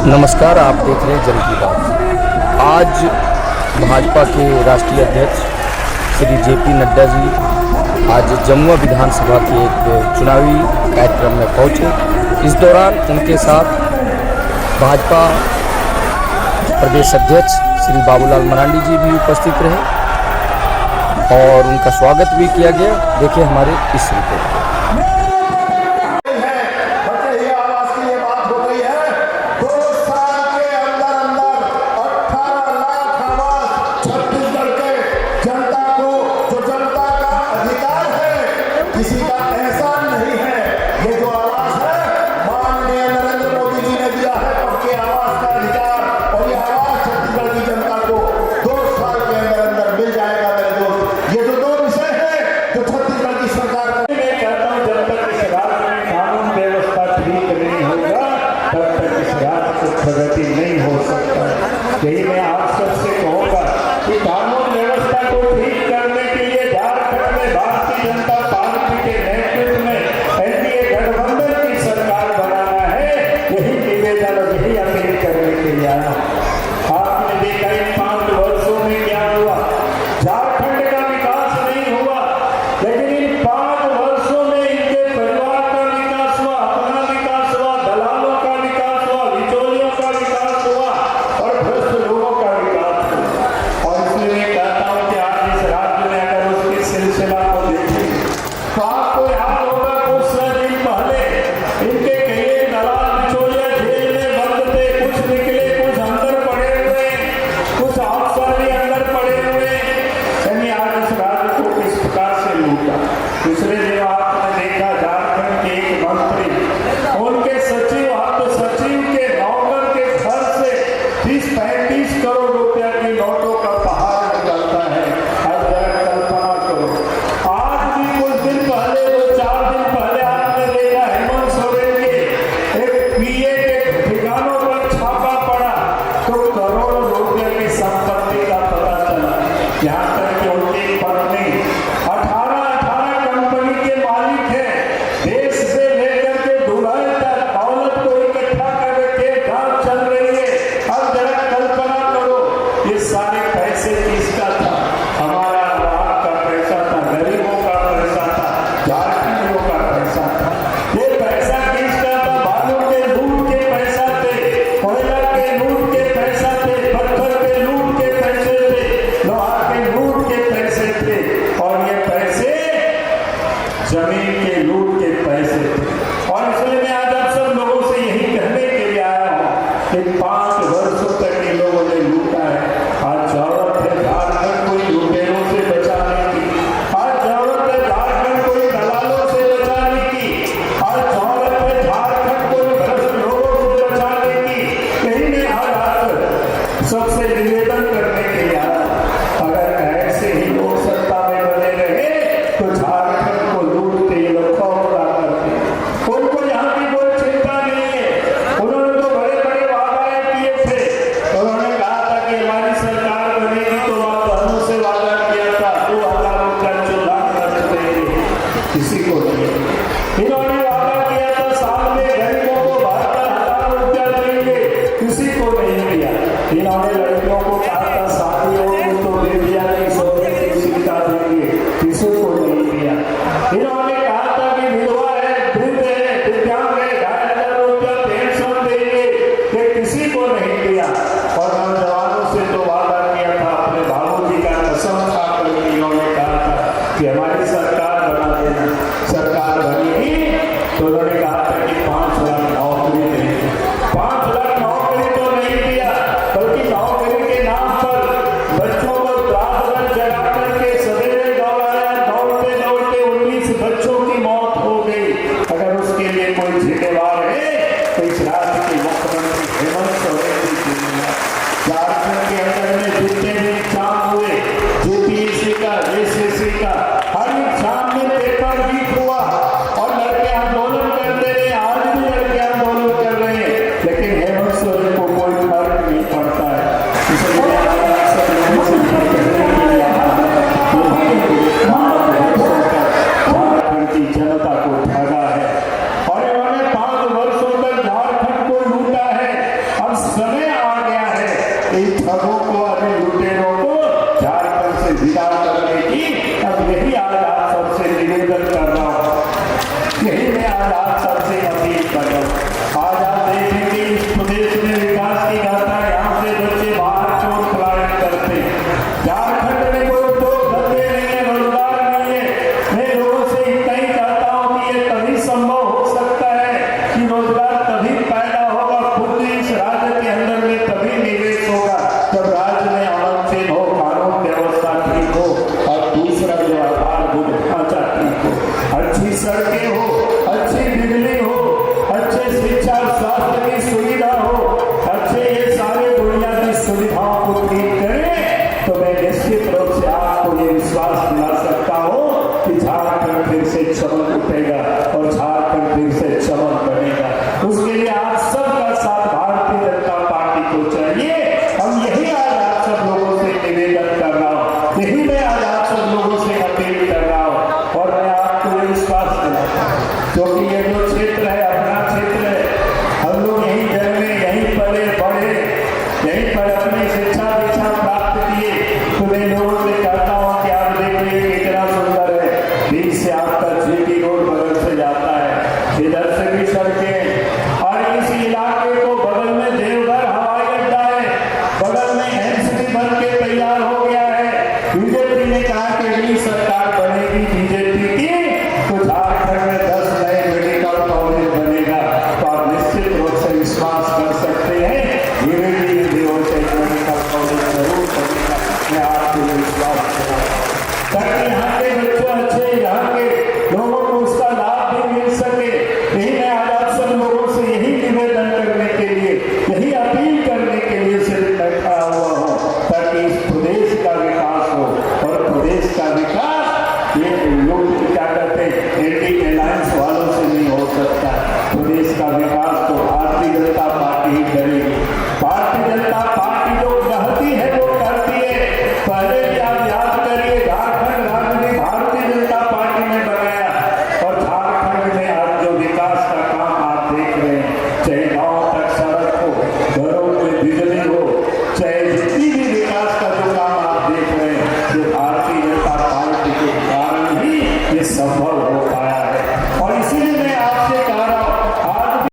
नमस्कार, आप देख रहे हैं जन की बात। आज भाजपा के राष्ट्रीय अध्यक्ष श्री जेपी नड्डा जी आज जमुआ विधानसभा के एक चुनावी कार्यक्रम में पहुंचे। इस दौरान उनके साथ भाजपा प्रदेश अध्यक्ष श्री बाबूलाल मरांडी जी भी उपस्थित रहे और उनका स्वागत भी किया गया। देखिए हमारे इस रिपोर्ट। किसी का एहसान नहीं है। ये जो आवाज है माननीय नरेंद्र मोदी जी ने दिया है, सबके आवाज का अधिकार, और ये आवाज छत्तीसगढ़ की जनता को 2 साल के अंदर अंदर मिल जाएगा। मेरे दोस्त, ये जो 2 विषय है जो छत्तीसगढ़ की सरकार मैं कहता हूँ, जब तक इस राज्य में कानून व्यवस्था ठीक नहीं होगा तब तक इस राज्य को प्रगति नहीं हो सकता। यही मैं आप सबसे कहूँगा कि कानून व्यवस्था को ठीक करने के लिए झारखंड में भारतीय जनता पार्टी के नेतृत्व में एनडीए गठबंधन की सरकार बनाना है। यही निवेदन और यही अपील करने के लिए आया। आपने देखा इन 5 वर्षों में क्या हुआ। झारखंड का विकास नहीं हुआ, लेकिन इन 5 वर्षों में इनके परिवार का विकास हुआ, अपना विकास हुआ, दलालों का विकास हुआ, बिचौलियों का विकास हुआ और भ्रष्ट लोगों का विकास हुआ। और इसलिए मैं कहता हूँ कि आज इस राज्य में अगर उसकी सिलसिला को देखें तो आपको याद होगा कुछ दिन पहले इनके कई दलाल बिचौलिया जेल में बंद थे। कुछ निकले, कुछ अंदर पड़े हुए, कुछ अफसर भी अंदर पड़े हुए। यानी आज इस राज्य को किस प्रकार से लूटा। पिछले दिनों आपने देखा झारखंड के एक मंत्री, उनके सचिव, हाथ सचिव के नौकर के घर से 30-35 करोड़ रुपया की नोटों का पहाड़ निकलता है। आज जरा कल्पना करो। आज भी कुछ दिन पहले, 2-4 दिन पहले आपने देखा हेमंत सोरेन के एक पीए के ठिकानों पर छापा पड़ा तो करोड़ों रुपये की संपत्ति का पता चला। यहाँ तक कि उनकी पत्नी 18 कंपनी के मालिक है। देश से लेकर के दुबई तक दौलत को इकट्ठा करके जांच चल रही है। अब जरा कल्पना करो, ये सारे पैसे किसका था? हमारा आवाम का पैसा था, गरीबों का पैसा था, झारखंडियों का पैसा था। ये पैसा किसका था? बालू के लूट के पैसा थे, कोयला के लूट के पैसा थे, पत्थर के लूट के पैसे थे, लोहा के लूट के पैसे थे, और ये पैसे जमीन के लूट के पैसे थे। और इसलिए मैं आज आप सब लोगों से यही कहने के लिए आया हूँ कि 5 वर्षों तक इन लोगों ने लूटा है। आज जरूरत है झारखंड को लुटेरों से बचाने की। आज जरूरत है झारखंड को दलालों से बचाने की। आज जरूरत है झारखंड को भ्रष्ट लोगों से बचाने की। यही मैं आज सबसे निवेदन करने के लिए आया। अगर ऐसे ही लोग सत्ता में बने रहे तो झारखंड को लूट के ये लोग खौफला करते। उनको यहाँ की कोई चिंता नहीं है। उन्होंने तो बड़े बड़े वादाएं किए थे। उन्होंने कहा था कि हमारी सरकार बनेगी तो आप बहनों से वादा किया था 2000 रुपया चूल्हा खर्च देंगे, किसी को नहीं। इन्होंने वादा किया था साल में गरीबों को 72,000 रुपया देंगे, किसी को नहीं दिया। इन्होंने लड़कियों को कहा था शादी होगी तो दे दिया, नहीं सोने की सुविधा देंगे, किसी को नहीं दिया। इन्होंने कहा था कि विधवा है, वृद्ध है, दिव्यांग है, 2,500 रुपया पेंशन देंगे, ये किसी को नहीं दिया। और नौजवानों से तो वादा किया था, अपने बाबू जी का कसम खाकर इन्होंने कहा था कि हमारी सरकार बना देना। सरकार बनेगी तो उन्होंने कहा था कि 5 लाख नौकरी देंगे। 5 लाख नौकरी तो नहीं दिया, बल्कि नौकरी कर सकते हैं, गिरिडीह मेडिकल कॉलेज जरूर बनेगा। मैं आपको विश्वास दिलाता हूं, ताकि यहाँ के बच्चे अच्छे, यहाँ के लोगों को उसका लाभ भी मिल सके। यही मैं आज आप सब लोगों से यही निवेदन करने के लिए, यही अपील करने के लिए सिर्फ बैठा हुआ हूँ, ताकि इस प्रदेश का विकास हो। और प्रदेश का विकास ये लोग क्या कहते हैं, एंटी अलायंस वालों से नहीं हो सकता। प्रदेश का विकास